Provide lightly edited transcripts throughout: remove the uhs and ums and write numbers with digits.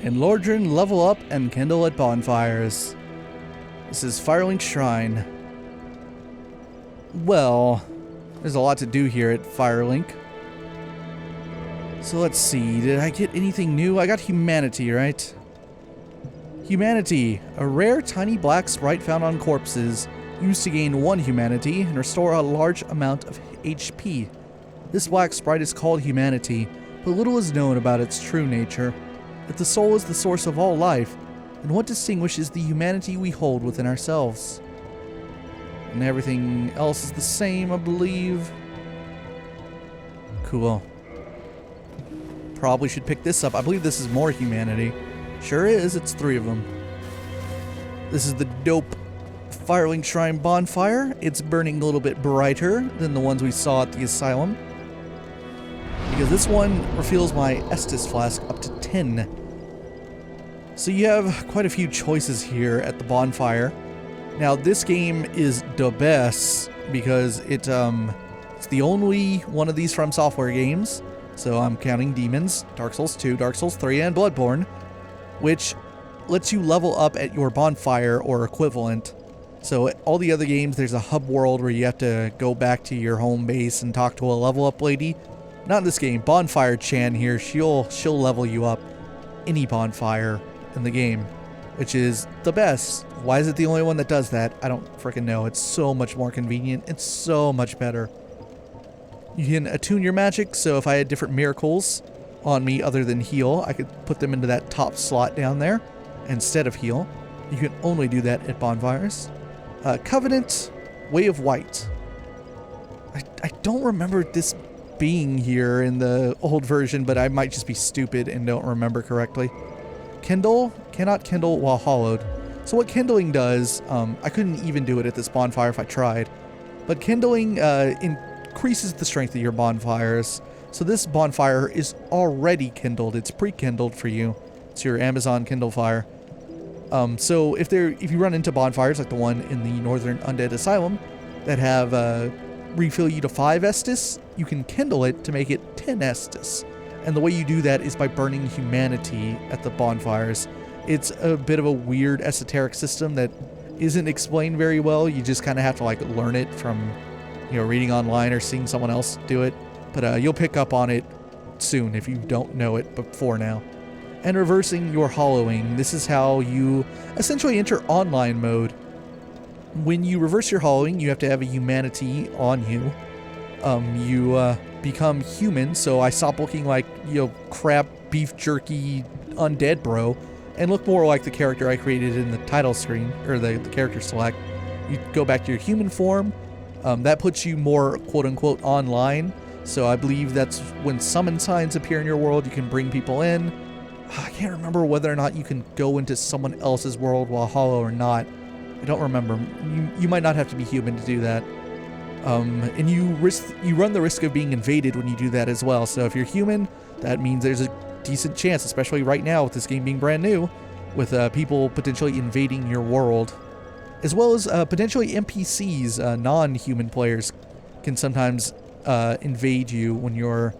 In Lordran, level up and kindle at bonfires. This is Firelink Shrine. Well, there's a lot to do here at Firelink. So let's see, did I get anything new? I got humanity, right? Humanity, a rare tiny black sprite found on corpses, used to gain 1 humanity and restore a large amount of HP. This black sprite is called humanity, but little is known about its true nature. If the soul is the source of all life, then what distinguishes the humanity we hold within ourselves? And everything else is the same, I believe. Cool. Probably should pick this up. I believe this is more humanity. Sure is, it's 3 of them. This is the dope Firelink Shrine bonfire. It's burning a little bit brighter than the ones we saw at the asylum, because this one refills my Estus flask up to 10. So you have quite a few choices here at the bonfire. Now this game is the best because it's the only one of these FromSoftware games, so I'm counting Demons, Dark Souls 2, Dark Souls 3, and Bloodborne, which lets you level up at your bonfire or equivalent. So all the other games, there's a hub world where you have to go back to your home base and talk to a level up lady. Not in this game. Bonfire Chan here, she'll level you up any bonfire in the game, which is the best. Why is it the only one that does that? I don't freaking know. It's so much more convenient. It's so much better. You can attune your magic, so if I had different miracles on me other than heal, I could put them into that top slot down there instead of heal. You can only do that at bonfires. Covenant, Way of White. I don't remember this being here in the old version, but I might just be stupid and don't remember correctly. Kindle, cannot kindle while hollowed. So what kindling does, I couldn't even do it at this bonfire if I tried, but kindling increases the strength of your bonfires. So this bonfire is already kindled. It's pre-kindled for you. It's your Amazon Kindle Fire. So if you run into bonfires like the one in the Northern Undead Asylum that have refill you to 5 Estus, you can kindle it to make it 10 Estus. And the way you do that is by burning humanity at the bonfires. It's a bit of a weird esoteric system that isn't explained very well. You just kind of have to like learn it from, reading online or seeing someone else do it. But you'll pick up on it soon if you don't know it before now. And reversing your hollowing. This is how you essentially enter online mode. When you reverse your hollowing, you have to have a humanity on you. You become human, so I stop looking like, crap, beef jerky, undead bro, and look more like the character I created in the title screen, or the character select. You go back to your human form. That puts you more quote-unquote online, so I believe that's when summon signs appear in your world. You can bring people in. I can't remember whether or not you can go into someone else's world while hollow or not. I don't remember. You might not have to be human to do that. And you run the risk of being invaded when you do that as well. So if you're human, that means there's a decent chance, especially right now with this game being brand new, with people potentially invading your world. As well as potentially NPCs, non-human players, can sometimes invade you when you're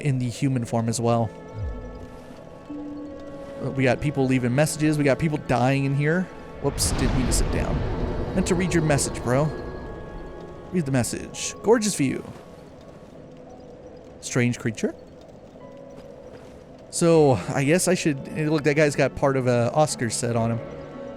in the human form as well. We got people leaving messages. We got people dying in here. Whoops, didn't mean to sit down. Meant to read your message, bro. Read the message. Gorgeous view. Strange creature. So, I guess I should... Look, that guy's got part of a Oscar set on him.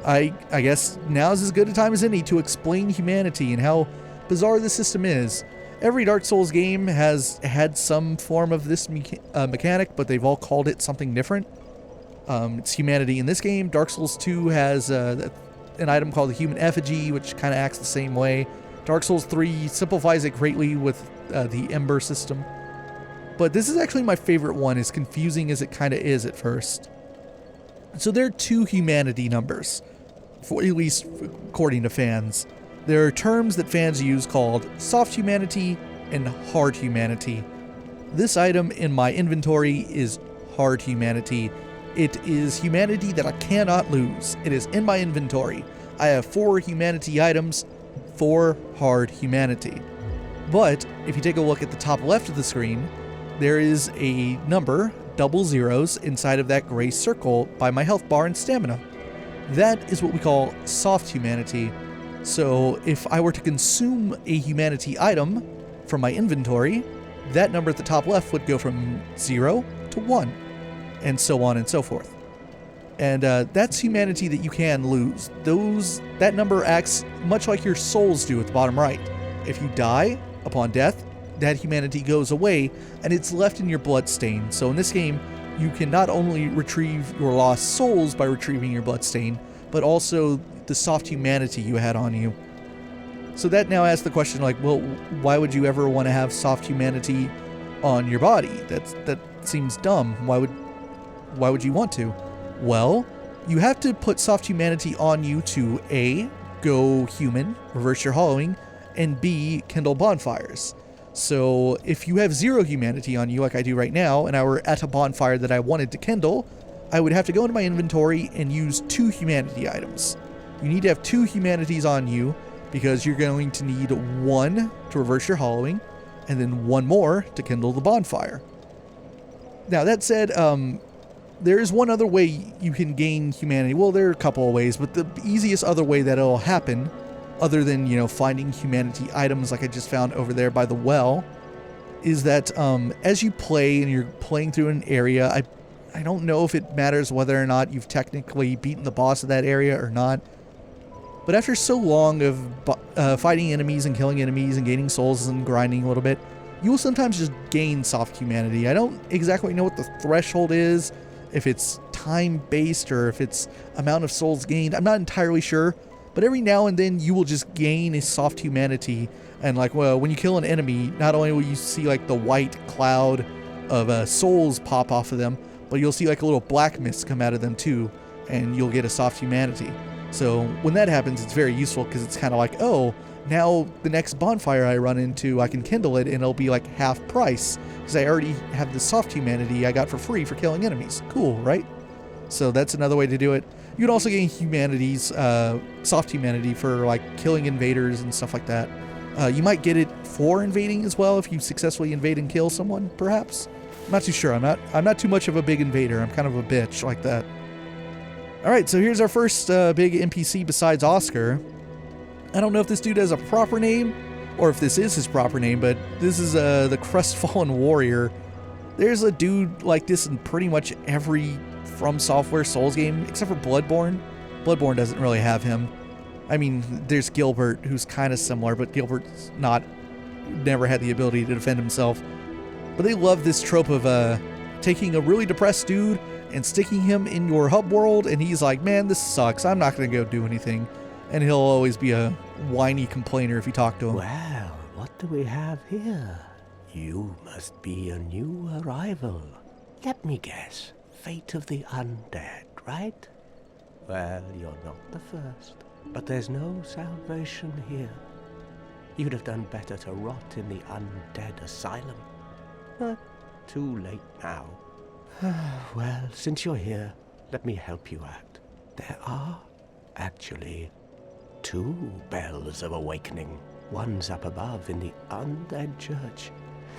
I guess now's as good a time as any to explain humanity and how bizarre this system is. Every Dark Souls game has had some form of this mechanic, but they've all called it something different. It's humanity in this game. Dark Souls 2 has an item called the Human Effigy, which kind of acts the same way. Dark Souls 3 simplifies it greatly with the Ember system. But this is actually my favorite one, as confusing as it kind of is at first. So there are 2 humanity numbers, at least according to fans. There are terms that fans use called soft humanity and hard humanity. This item in my inventory is hard humanity. It is humanity that I cannot lose. It is in my inventory. I have 4 humanity items, 4 hard humanity. But if you take a look at the top left of the screen, there is a number, double zeros inside of that gray circle by my health bar and stamina. That is what we call soft humanity. So if I were to consume a humanity item from my inventory, that number at the top left would go from 0 to 1, and so on and so forth. And that's humanity that you can lose. That number acts much like your souls do at the bottom right. If you die upon death, that humanity goes away, and it's left in your bloodstain. So in this game, you can not only retrieve your lost souls by retrieving your bloodstain, but also the soft humanity you had on you. So that now asks the question, like, well, why would you ever want to have soft humanity on your body? That seems dumb. Why would you want to? Well, you have to put soft humanity on you to A, go human, reverse your hollowing, and B, kindle bonfires. So if you have 0 humanity on you like I do right now, and I were at a bonfire that I wanted to kindle, I would have to go into my inventory and use 2 humanity items. You need to have 2 humanities on you because you're going to need 1 to reverse your hollowing, and then 1 more to kindle the bonfire. Now that said, there is one other way you can gain humanity. Well, there are a couple of ways, but the easiest other way that it'll happen, other than, finding humanity items like I just found over there by the well, is that as you play and you're playing through an area, I don't know if it matters whether or not you've technically beaten the boss of that area or not, but after so long of fighting enemies and killing enemies and gaining souls and grinding a little bit, you will sometimes just gain soft humanity. I don't exactly know what the threshold is, if it's time-based or if it's amount of souls gained. I'm not entirely sure, but every now and then you will just gain a soft humanity. And when you kill an enemy, not only will you see like the white cloud of souls pop off of them, but you'll see like a little black mist come out of them too, and you'll get a soft humanity. So when that happens, it's very useful because it's kind of like, oh, now the next bonfire I run into, I can kindle it and it'll be like half price because I already have the soft humanity I got for free for killing enemies. Cool, right? So that's another way to do it. You can also gain humanities, soft humanity for like killing invaders and stuff like that. You might get it for invading as well if you successfully invade and kill someone, perhaps. I'm not too sure. I'm not too much of a big invader. I'm kind of a bitch like that. All right, so here's our first big NPC besides Oscar. I don't know if this dude has a proper name or if this is his proper name, but this is the Crestfallen Warrior. There's a dude like this in pretty much every FromSoftware Souls game except for Bloodborne. Bloodborne doesn't really have him. I mean, there's Gilbert, who's kind of similar, but Gilbert's never had the ability to defend himself. But they love this trope of taking a really depressed dude and sticking him in your hub world, and he's like, man, this sucks, I'm not going to go do anything. And he'll always be a whiny complainer if you talk to him. Well, what do we have here? You must be a new arrival. Let me guess, fate of the undead, right? Well, you're not the first, but there's no salvation here. You'd have done better to rot in the undead asylum. But too late now. Well, since you're here, let me help you out. There are, actually, 2 bells of awakening. One's up above in the undead church.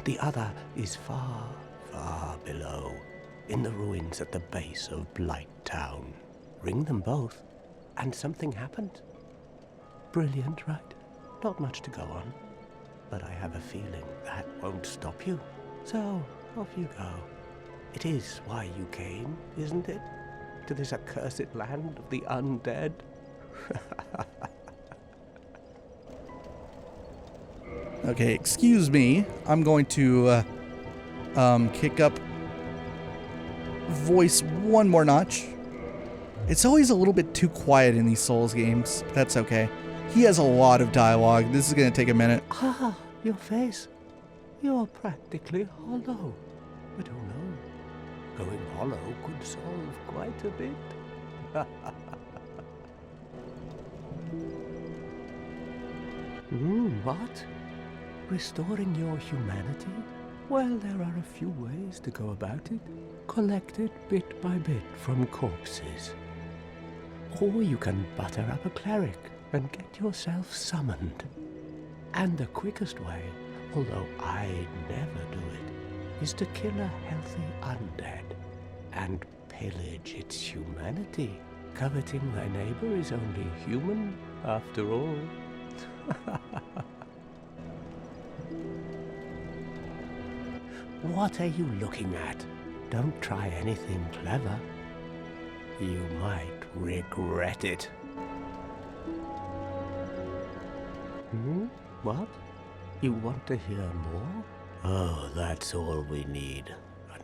The other is far, far below, in the ruins at the base of Blight Town. Ring them both, and something happened. Brilliant, right? Not much to go on, but I have a feeling that won't stop you. So, off you go. It is why you came, isn't it? To this accursed land of the undead? Okay, excuse me. I'm going to kick up voice one more notch. It's always a little bit too quiet in these Souls games. But that's okay. He has a lot of dialogue. This is going to take a minute. Ah, your face. You're practically hollow. But who knows? Going hollow could solve quite a bit. What? Restoring your humanity? Well, there are a few ways to go about it. Collect it bit by bit from corpses. Or you can butter up a cleric and get yourself summoned. And the quickest way, although I'd never do it, is to kill a healthy undead and pillage its humanity. Coveting thy neighbor is only human, after all. What are you looking at? Don't try anything clever. You might regret it. What? You want to hear more? Oh, that's all we need.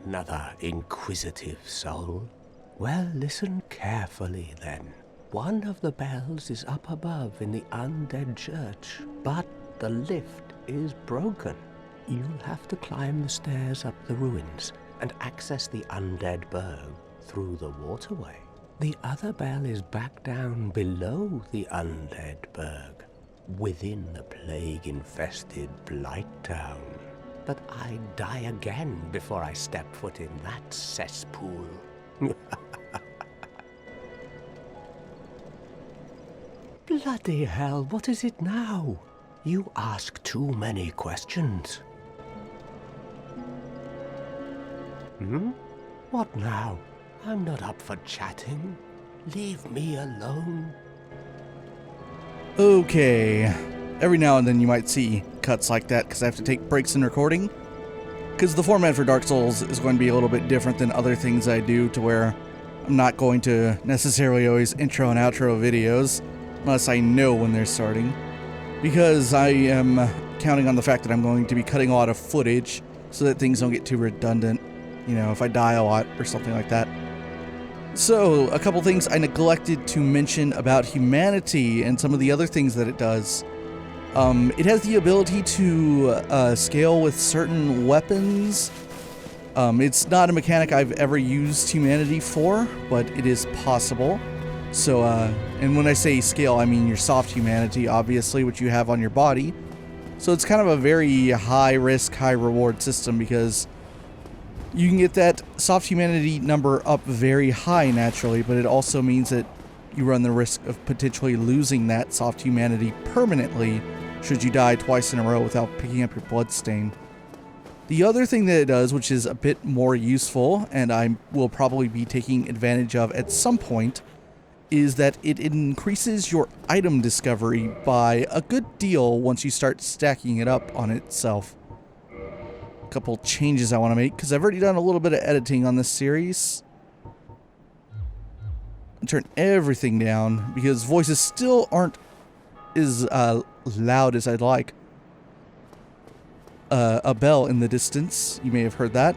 Another inquisitive soul. Well, listen carefully then. One of the bells is up above in the undead church, but the lift is broken. You'll have to climb the stairs up the ruins and access the undead burg through the waterway. The other bell is back down below the undead burg, within the plague-infested Blight Town. But I'd die again before I step foot in that cesspool. Bloody hell, what is it now? You ask too many questions. What now? I'm not up for chatting. Leave me alone. Okay. Every now and then you might see cuts like that because I have to take breaks in recording. Because the format for Dark Souls is going to be a little bit different than other things I do, to where I'm not going to necessarily always intro and outro videos unless I know when they're starting. Because I am counting on the fact that I'm going to be cutting a lot of footage so that things don't get too redundant. You know, if I die a lot or something like that. So, a couple things I neglected to mention about humanity and some of the other things that it does. It has the ability to scale with certain weapons. It's not a mechanic I've ever used humanity for, but it is possible. So, and when I say scale, I mean your soft humanity, obviously, which you have on your body. So it's kind of a very high risk, high reward system because you can get that soft humanity number up very high naturally, but it also means that you run the risk of potentially losing that soft humanity permanently should you die twice in a row without picking up your bloodstain. The other thing that it does, which is a bit more useful, and I will probably be taking advantage of at some point, is that it increases your item discovery by a good deal once you start stacking it up on itself. A couple changes I want to make, because I've already done a little bit of editing on this series. I turn everything down, because voices still aren't as loud as I'd like. A bell in the distance, you may have heard that.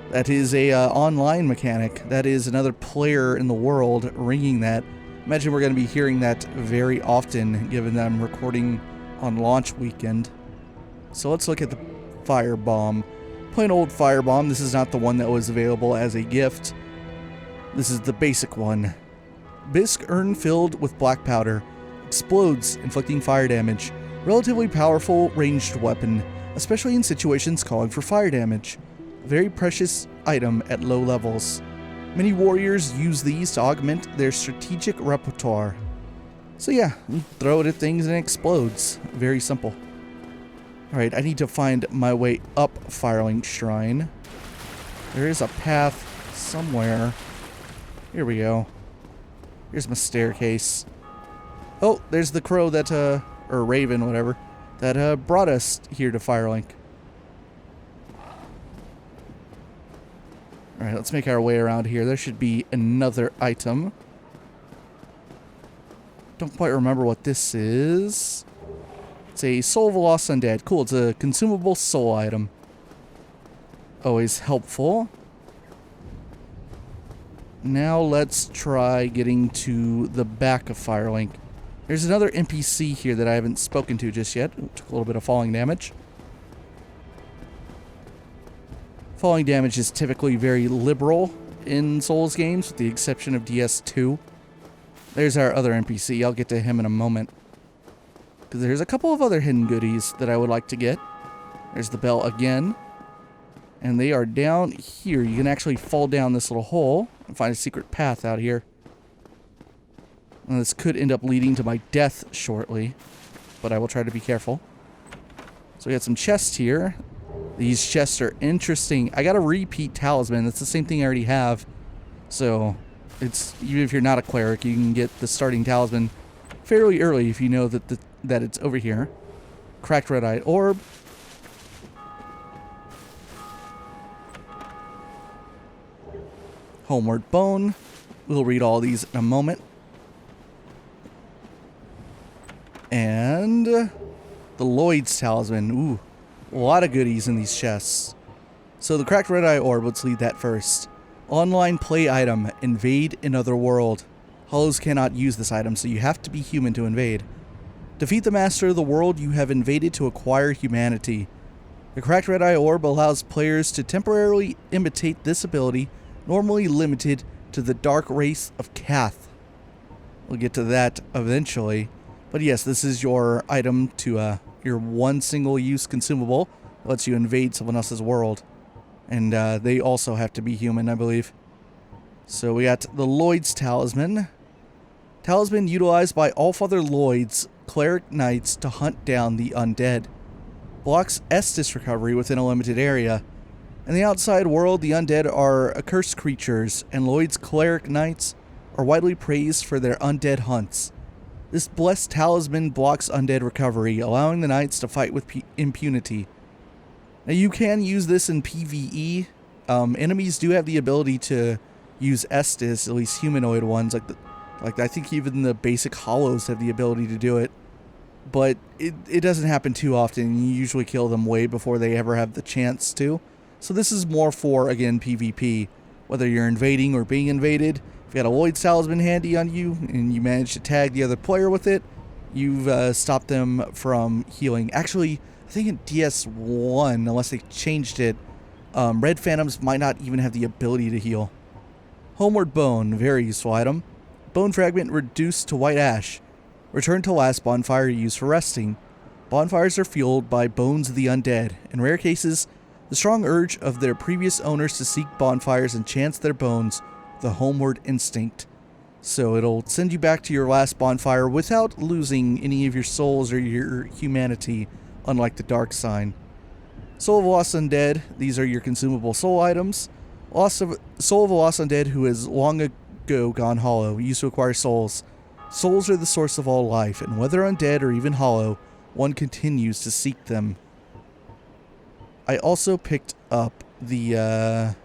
That is a online mechanic. That is another player in the world ringing that. Imagine we're going to be hearing that very often, given that I'm recording on launch weekend. So let's look at the firebomb. Plain old firebomb. This is not the one that was available as a gift. This is the basic one. Bisque urn filled with black powder. Explodes, inflicting fire damage. Relatively powerful ranged weapon, especially in situations calling for fire damage. A very precious item at low levels. Many warriors use these to augment their strategic repertoire. So yeah, you throw it at things and it explodes. Very simple. Alright, I need to find my way up Firelink Shrine. There is a path somewhere. Here we go. Here's my staircase. Oh, there's the crow that, or raven, whatever, that brought us here to Firelink. Alright, let's make our way around here. There should be another item. Don't quite remember what this is. It's a Soul of a Lost Undead. Cool, it's a consumable soul item. Always helpful. Now let's try getting to the back of Firelink. There's another NPC here that I haven't spoken to just yet. Ooh, took a little bit of falling damage. Falling damage is typically very liberal in Souls games, with the exception of DS2. There's our other NPC. I'll get to him in a moment. Because there's a couple of other hidden goodies that I would like to get. There's the bell again. And they are down here. You can actually fall down this little hole and find a secret path out here. And this could end up leading to my death shortly, but I will try to be careful. So we got some chests here. These chests are interesting. I got a repeat talisman. That's the same thing I already have. So, it's even if you're not a cleric, you can get the starting talisman fairly early if you know that it's over here. Cracked red-eyed orb. Homeward bone. We'll read all these in a moment. And the Lloyd's talisman. Ooh, a lot of goodies in these chests. So the cracked red-eye orb, let's lead that first. Online play item, invade another world. Hollows cannot use this item, so you have to be human to invade. Defeat the master of the world you have invaded to acquire humanity. The cracked red-eye orb allows players to temporarily imitate this ability, normally limited to the dark race of Cath. We'll get to that eventually. But yes, this is your item to your one single-use consumable. It lets you invade someone else's world. And they also have to be human, I believe. So we got the Lloyd's Talisman. Talisman utilized by Allfather Lloyd's cleric knights to hunt down the undead. Blocks Estus recovery within a limited area. In the outside world, the undead are accursed creatures, and Lloyd's cleric knights are widely praised for their undead hunts. This blessed talisman blocks undead recovery, allowing the knights to fight with impunity. Now you can use this in PvE. Enemies do have the ability to use Estus, at least humanoid ones, like I think even the basic hollows have the ability to do it. But it doesn't happen too often. You usually kill them way before they ever have the chance to. So this is more for, again, PvP. Whether you're invading or being invaded, if you got a Lloyd's Talisman handy on you and you manage to tag the other player with it, you've stopped them from healing. Actually, I think in DS1, unless they changed it, Red Phantoms might not even have the ability to heal. Homeward Bone, very useful item. Bone fragment reduced to white ash. Return to last bonfire used for resting. Bonfires are fueled by bones of the undead. In rare cases, the strong urge of their previous owners to seek bonfires enchants their bones, the homeward instinct. So it'll send you back to your last bonfire without losing any of your souls or your humanity, unlike the Dark Sign. Soul of a Lost Undead, these are your consumable soul items. Soul of a Lost Undead who has long ago gone hollow, used to acquire souls. Souls are the source of all life, and whether undead or even hollow, one continues to seek them. I also picked up the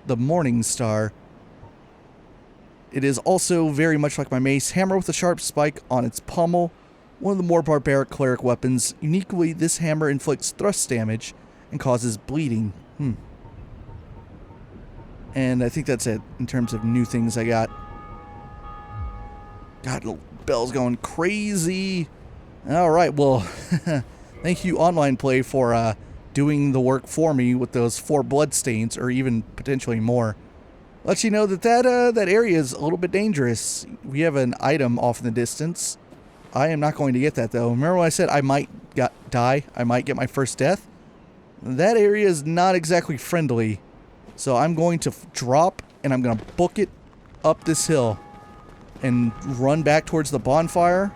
Morning Star. It is also very much like my mace, hammer with a sharp spike on its pommel, one of the more barbaric cleric weapons. Uniquely, this hammer inflicts thrust damage and causes bleeding. And I think that's it in terms of new things I got. God, the bell's going crazy. Alright, well, thank you Online Play for doing the work for me with those 4 bloodstains, or even potentially more. Let you know that area is a little bit dangerous. We have an item off in the distance. I am not going to get that, though. Remember when I said I might die? I might get my first death? That area is not exactly friendly. So I'm going to drop, and I'm going to book it up this hill and run back towards the bonfire.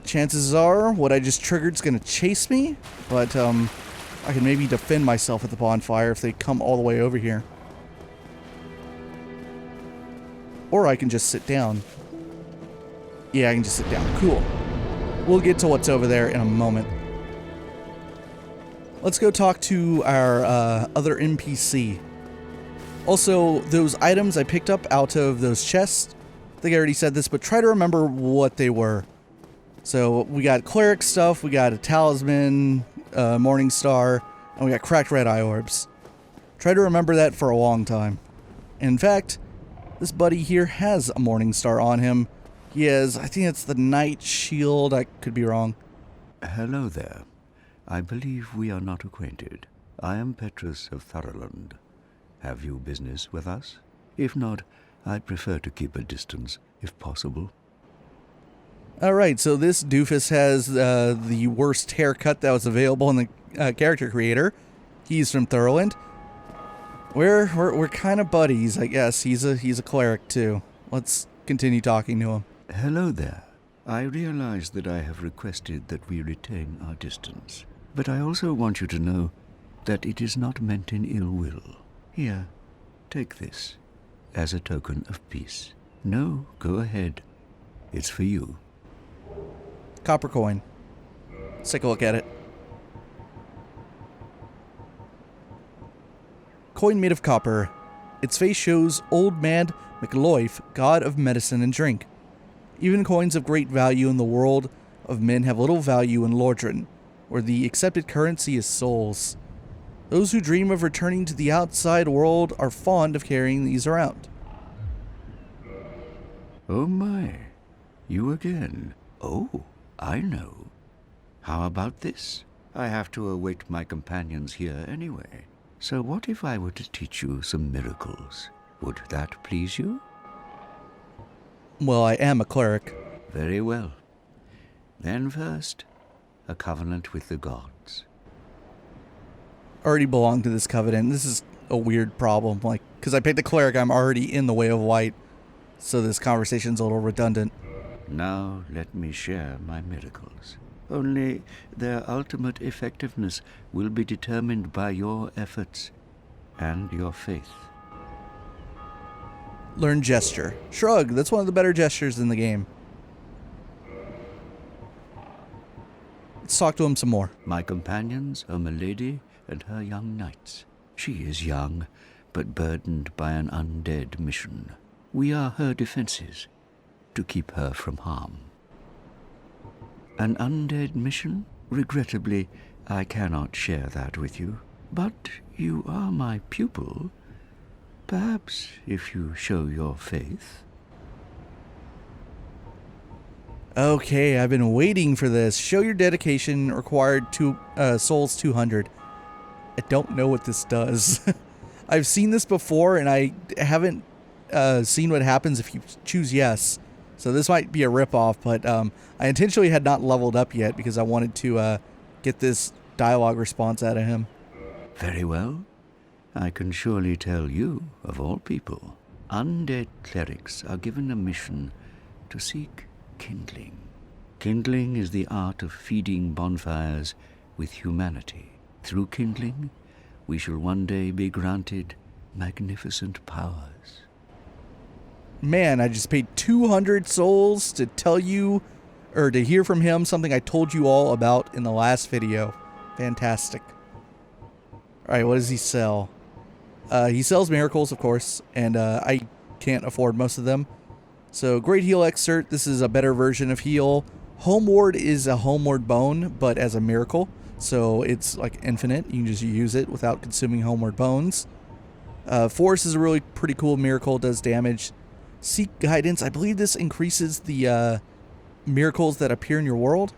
Chances are what I just triggered is going to chase me, but I can maybe defend myself at the bonfire if they come all the way over here. Or I can just sit down. Yeah, I can just sit down. Cool. We'll get to what's over there in a moment. Let's go talk to our other NPC. Also, those items I picked up out of those chests, I think I already said this, but try to remember what they were. So we got cleric stuff, we got a talisman, Morning Star, and we got cracked red-eye orbs. Try to remember that for a long time. In fact, this buddy here has a Morning Star on him. He has, I think it's the Night Shield, I could be wrong. Hello there. I believe we are not acquainted. I am Petrus of Thoroland. Have you business with us? If not, I'd prefer to keep a distance, if possible. Alright, so this doofus has the worst haircut that was available in the character creator. He's from Thoroland. We're kind of buddies, I guess. He's a cleric too. Let's continue talking to him. Hello there. I realize that I have requested that we retain our distance. But I also want you to know that it is not meant in ill will. Here, take this as a token of peace. No, go ahead. It's for you. Copper coin. Let's take a look at it. Coin made of copper. Its face shows Old Man McLoif, god of medicine and drink. Even coins of great value in the world of men have little value in Lordran, where the accepted currency is souls. Those who dream of returning to the outside world are fond of carrying these around. Oh my, you again. Oh, I know. How about this? I have to await my companions here anyway. So what if I were to teach you some miracles? Would that please you? Well, I am a cleric. Very well. Then first, a covenant with the gods. Already belong to this covenant. This is a weird problem. Like, because I picked the cleric, I'm already in the way of white. So this conversation's a little redundant. Now let me share my miracles. Only their ultimate effectiveness will be determined by your efforts and your faith. Learn gesture. Shrug. That's one of the better gestures in the game. Let's talk to him some more. My companions are Milady and her young knights. She is young, but burdened by an undead mission. We are her defenses, to keep her from harm. An undead mission? Regrettably, I cannot share that with you. But you are my pupil. Perhaps if you show your faith. Okay, I've been waiting for this. Show your dedication. Required souls 200. I don't know what this does. I've seen this before, and I haven't seen what happens if you choose yes. So this might be a ripoff, but I intentionally had not leveled up yet because I wanted to get this dialogue response out of him. Very well. I can surely tell you, of all people, undead clerics are given a mission to seek kindling. Kindling is the art of feeding bonfires with humanity. Through kindling, we shall one day be granted magnificent powers. Man, I just paid 200 souls to tell you, or to hear from him, something I told you all about in the last video. Fantastic. Alright, what does he sell? He sells miracles, of course, and I can't afford most of them. So, Great Heal Excerpt, this is a better version of heal. Homeward is a homeward bone, but as a miracle. So, it's like infinite. You can just use it without consuming homeward bones. Force is a really pretty cool miracle, does damage. Seek Guidance, I believe this increases the miracles that appear in your world.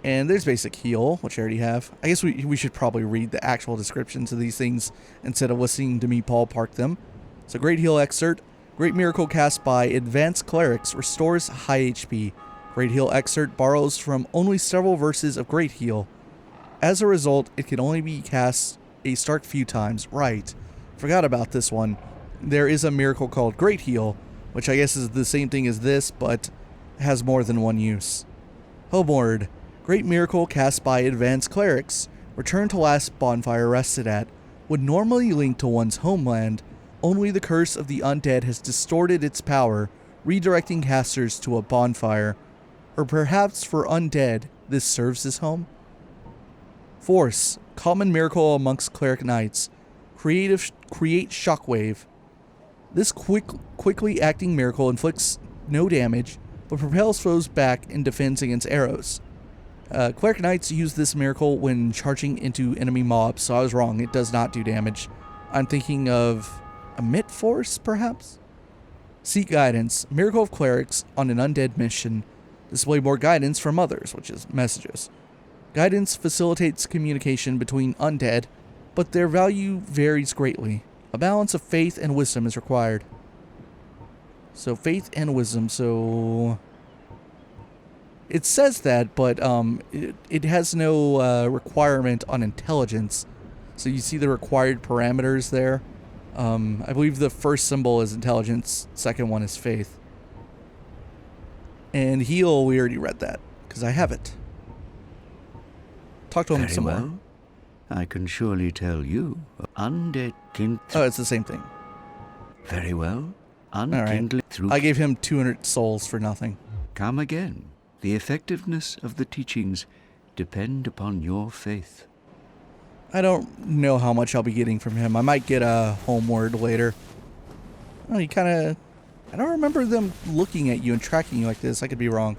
And there's basic heal, which I already have. I guess we should probably read the actual descriptions of these things instead of listening to me ballpark them. So Great Heal Excerpt. Great Miracle cast by Advanced Clerics restores high HP. Great Heal Excerpt borrows from only several verses of Great Heal. As a result, it can only be cast a stark few times. Right. Forgot about this one. There is a miracle called Great Heal, which I guess is the same thing as this, but has more than one use. Homeward. Great Miracle cast by Advanced Clerics. Return to last bonfire rested at. Would normally link to one's homeland. Only the curse of the undead has distorted its power, redirecting casters to a bonfire. Or perhaps for undead, this serves as home? Force. Common miracle amongst cleric knights. Create shockwave. This quickly acting miracle inflicts no damage, but propels foes back and defends against arrows. Cleric Knights use this miracle when charging into enemy mobs, so I was wrong, it does not do damage. I'm thinking of Emit Force, perhaps? Seek Guidance. Miracle of Clerics on an undead mission. Display more guidance from others, which is messages. Guidance facilitates communication between undead, but their value varies greatly. A balance of faith and wisdom is required. So faith and wisdom, so... It says that, but it has no requirement on intelligence. So you see the required parameters there. I believe the first symbol is intelligence, second one is faith. And heal, we already read that, because I have it. Talk to him Very some well. more. I can surely tell you. Undead kin. Oh, it's the same thing. Very well. All right. Unkindling through. I gave him 200 souls for nothing. Come again. The effectiveness of the teachings depend upon your faith. I don't know how much I'll be getting from him. I might get a homeward later. Oh, he kind of... I don't remember them looking at you and tracking you like this. I could be wrong.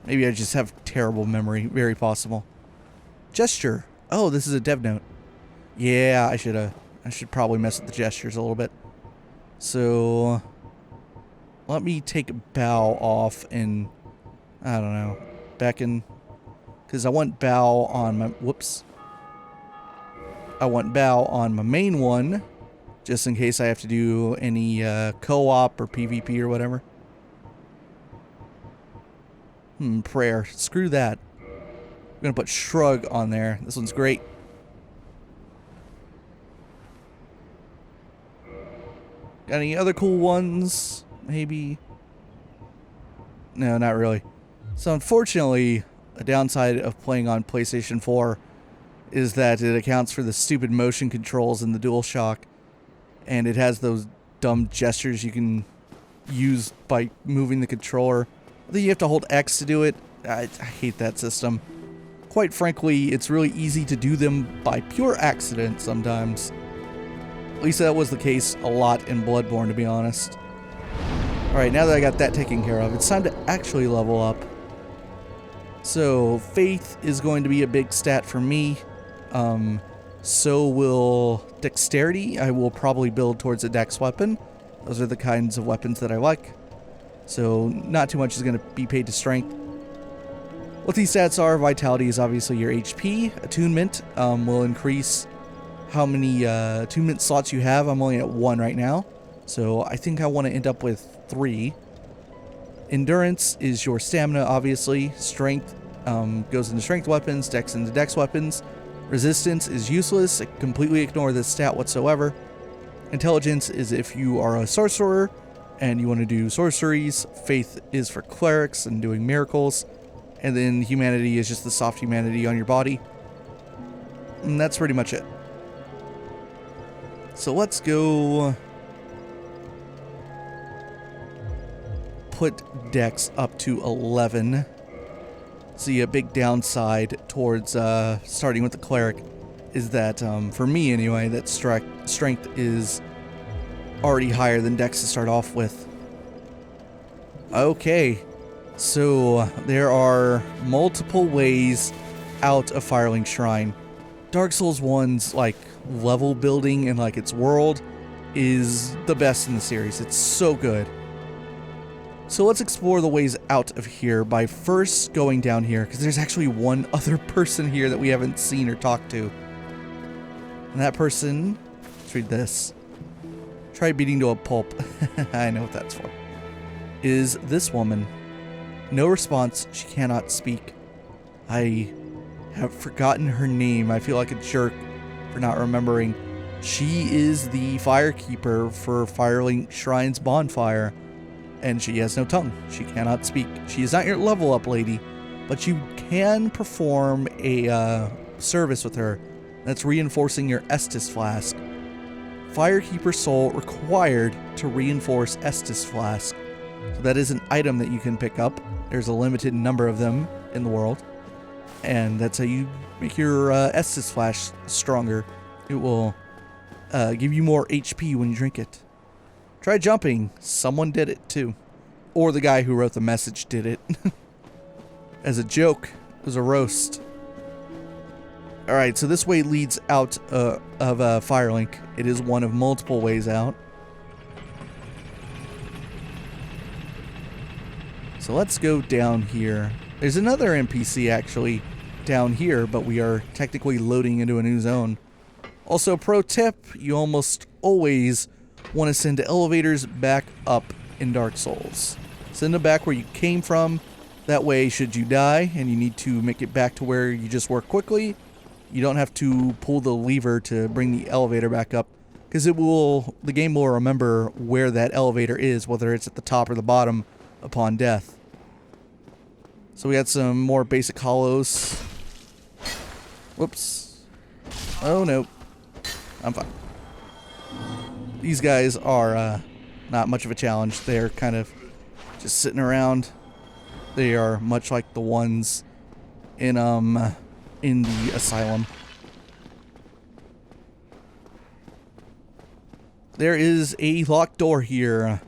Maybe I just have terrible memory. Very possible. Gesture. Oh, this is a dev note. Yeah, I should probably mess with the gestures a little bit. So... let me take bow off and... I don't know. Back in... because I want bow on my... whoops. I want bow on my main one, just in case I have to do any co-op or PvP or whatever. Prayer. Screw that. I'm going to put shrug on there. This one's great. Got any other cool ones? Maybe? No, not really. So unfortunately, a downside of playing on PlayStation 4 is that it accounts for the stupid motion controls in the DualShock, and it has those dumb gestures you can use by moving the controller. I think you have to hold X to do it. I hate that system. Quite frankly, it's really easy to do them by pure accident sometimes. At least that was the case a lot in Bloodborne, to be honest. Alright, now that I got that taken care of, it's time to actually level up. So, faith is going to be a big stat for me. So will dexterity. I will probably build towards a dex weapon. Those are the kinds of weapons that I like. So not too much is going to be paid to strength. What these stats are, vitality is obviously your HP. Attunement will increase how many attunement slots you have. I'm only at 1 right now. So I think I want to end up with 3. Endurance is your stamina, obviously. Strength goes into strength weapons, dex into dex weapons. Resistance is useless. Completely ignore this stat whatsoever. Intelligence is if you are a sorcerer and you want to do sorceries. Faith is for clerics and doing miracles. And then humanity is just the soft humanity on your body. And that's pretty much it. So let's go put dex up to 11. See, a big downside towards starting with the cleric is that, for me anyway, that strength is already higher than dex to start off with. Okay, so there are multiple ways out of Firelink Shrine. Dark Souls 1's like level building and like its world is the best in the series. It's so good. So let's explore the ways out of here by first going down here, because there's actually one other person here that we haven't seen or talked to. And that person, let's read this. Try beating to a pulp. I know what that's for. Is this woman. No response. She cannot speak. I have forgotten her name. I feel like a jerk for not remembering. She is the firekeeper for Firelink Shrine's bonfire. And she has no tongue. She cannot speak. She is not your level up lady, but you can perform a service with her. That's reinforcing your Estus Flask. Firekeeper Soul required to reinforce Estus Flask. So that is an item that you can pick up. There's a limited number of them in the world. And that's how you make your Estus Flask stronger. It will give you more HP when you drink it. Try jumping. Someone did it too. Or the guy who wrote the message did it. As a joke. It was a roast. Alright, so this way leads out of Firelink. It is one of multiple ways out. So let's go down here. There's another NPC actually down here, but we are technically loading into a new zone. Also, pro tip, you almost always want to send elevators back up in Dark Souls. Send them back where you came from. That way, should you die and you need to make it back to where you just were quickly, you don't have to pull the lever to bring the elevator back up, because the game will remember where that elevator is, whether it's at the top or the bottom upon death. So we got some more basic hollows. Whoops. Oh, no. I'm fine. These guys are not much of a challenge. They're kind of just sitting around. They are much like the ones in the asylum. There is a locked door here.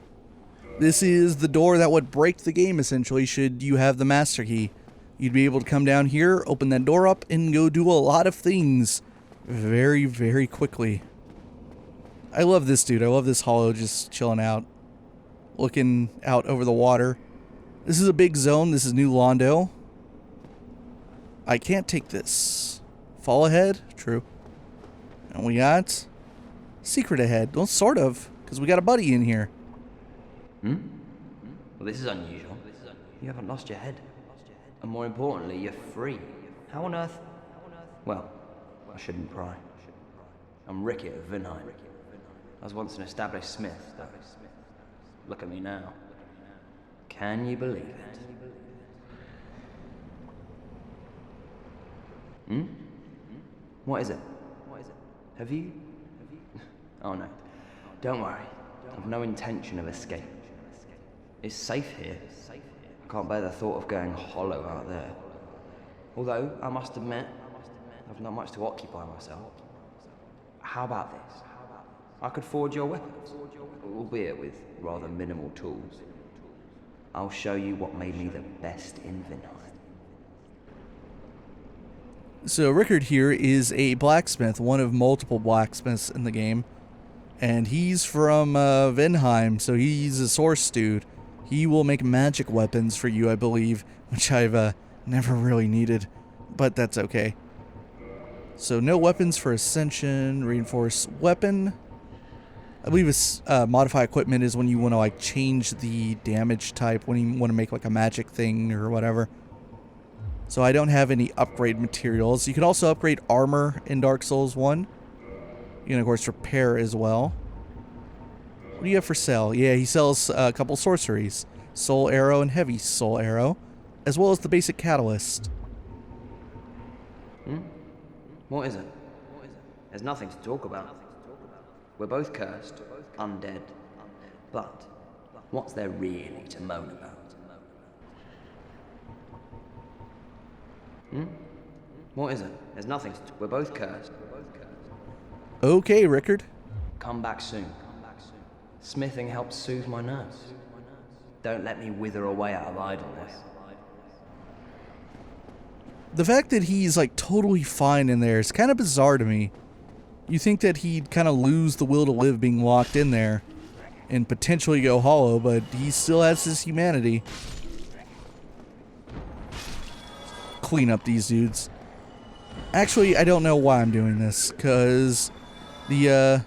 This is the door that would break the game, essentially, should you have the master key. You'd be able to come down here, open that door up, and go do a lot of things very, very quickly. I love this dude. I love this hollow just chilling out, looking out over the water. This is a big zone. This is New Londo. I can't take this. Fall ahead? True. And we got secret ahead. Well, sort of, because we got a buddy in here. Well, this is unusual. You haven't lost your head. And more importantly, you're free. How on earth? Well, I shouldn't pry. I'm Ricky of Vinheim. I was once an established smith, though. Look at me now. Can you believe it? What is it? Have you? Oh no. Don't worry. I've no intention of escape. It's safe here. I can't bear the thought of going hollow out there. Although, I must admit, I've not much to occupy myself. How about this? I could forge your weapons, albeit with rather minimal tools. I'll show you what made me the best in Vinheim. So Rickard here is a blacksmith, one of multiple blacksmiths in the game. And he's from Vinheim, so he's a source dude. He will make magic weapons for you, I believe, which I've never really needed, but that's okay. So no weapons for Ascension, reinforce weapon. I believe it's modify equipment is when you want to like change the damage type, when you want to make like a magic thing or whatever. So I don't have any upgrade materials. You can also upgrade armor in Dark Souls 1. You can of course repair as well. What do you have for sale? Yeah, he sells a couple sorceries. Soul Arrow and Heavy Soul Arrow, as well as the basic Catalyst. What is it? There's nothing to talk about. We're both cursed, undead. But what's there really to moan about? What is it? There's nothing to... We're both cursed. Okay, Rickard. Come back soon. Smithing helps soothe my nerves. Don't let me wither away out of idleness. The fact that he's like totally fine in there is kind of bizarre to me. You think that he'd kind of lose the will to live being locked in there and potentially go hollow, but he still has his humanity. Clean up these dudes. Actually, I don't know why I'm doing this, because the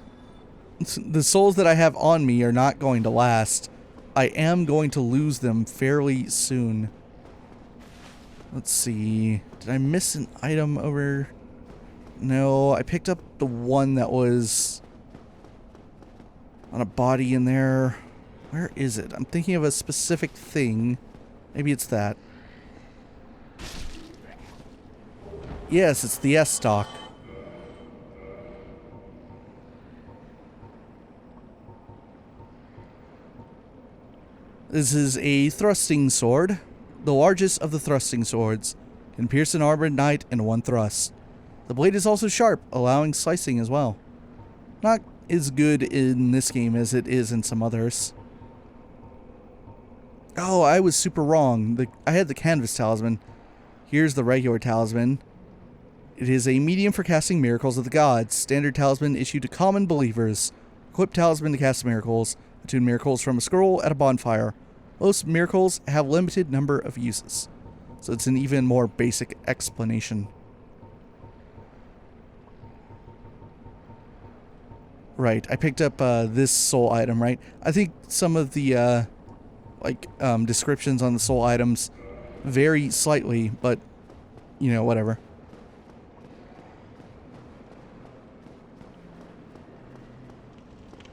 souls that I have on me are not going to last. I am going to lose them fairly soon. Let's see. Did I miss an item over? No, I picked up the one that was on a body in there. Where is it? I'm thinking of a specific thing. Maybe it's that. Yes, it's the S-stock. This is a thrusting sword. The largest of the thrusting swords. Can pierce an armored knight in one thrust. The blade is also sharp, allowing slicing as well. Not as good in this game as it is in some others. Oh, I was super wrong. I had the canvas talisman. Here's the regular talisman. It is a medium for casting miracles of the gods. Standard talisman issued to common believers. Equip talisman to cast miracles. Attune miracles from a scroll at a bonfire. Most miracles have limited number of uses. So it's an even more basic explanation. Right, I picked up this soul item, right? I think some of the descriptions on the soul items vary slightly, but you know, whatever.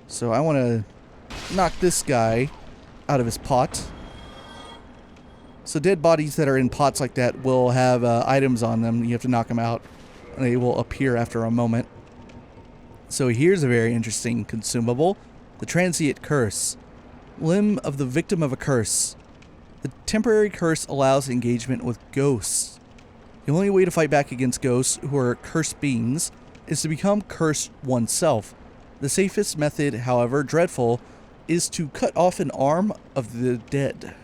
So I want to knock this guy out of his pot. So dead bodies that are in pots like that will have items on them. You have to knock them out. They will appear after a moment. So here's a very interesting consumable. The Transient Curse. Limb of the victim of a curse. The temporary curse allows engagement with ghosts. The only way to fight back against ghosts who are cursed beings is to become cursed oneself. The safest method, however dreadful, is to cut off an arm of the dead.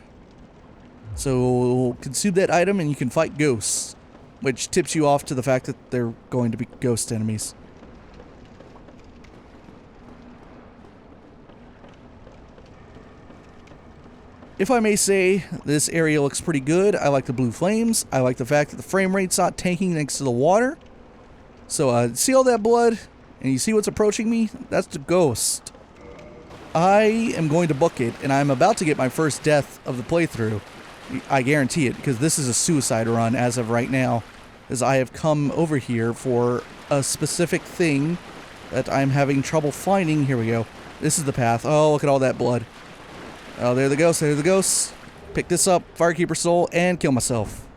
So consume that item and you can fight ghosts, which tips you off to the fact that they're going to be ghost enemies. If I may say, this area looks pretty good. I like the blue flames. I like the fact that the frame rate's not tanking next to the water. So, see all that blood? And you see what's approaching me? That's the ghost. I am going to book it, and I'm about to get my first death of the playthrough. I guarantee it, because this is a suicide run as of right now, as I have come over here for a specific thing that I'm having trouble finding. Here we go. This is the path. Oh, look at all that blood. Oh, there the ghosts. There the ghosts. Pick this up, Firekeeper Soul, and kill myself.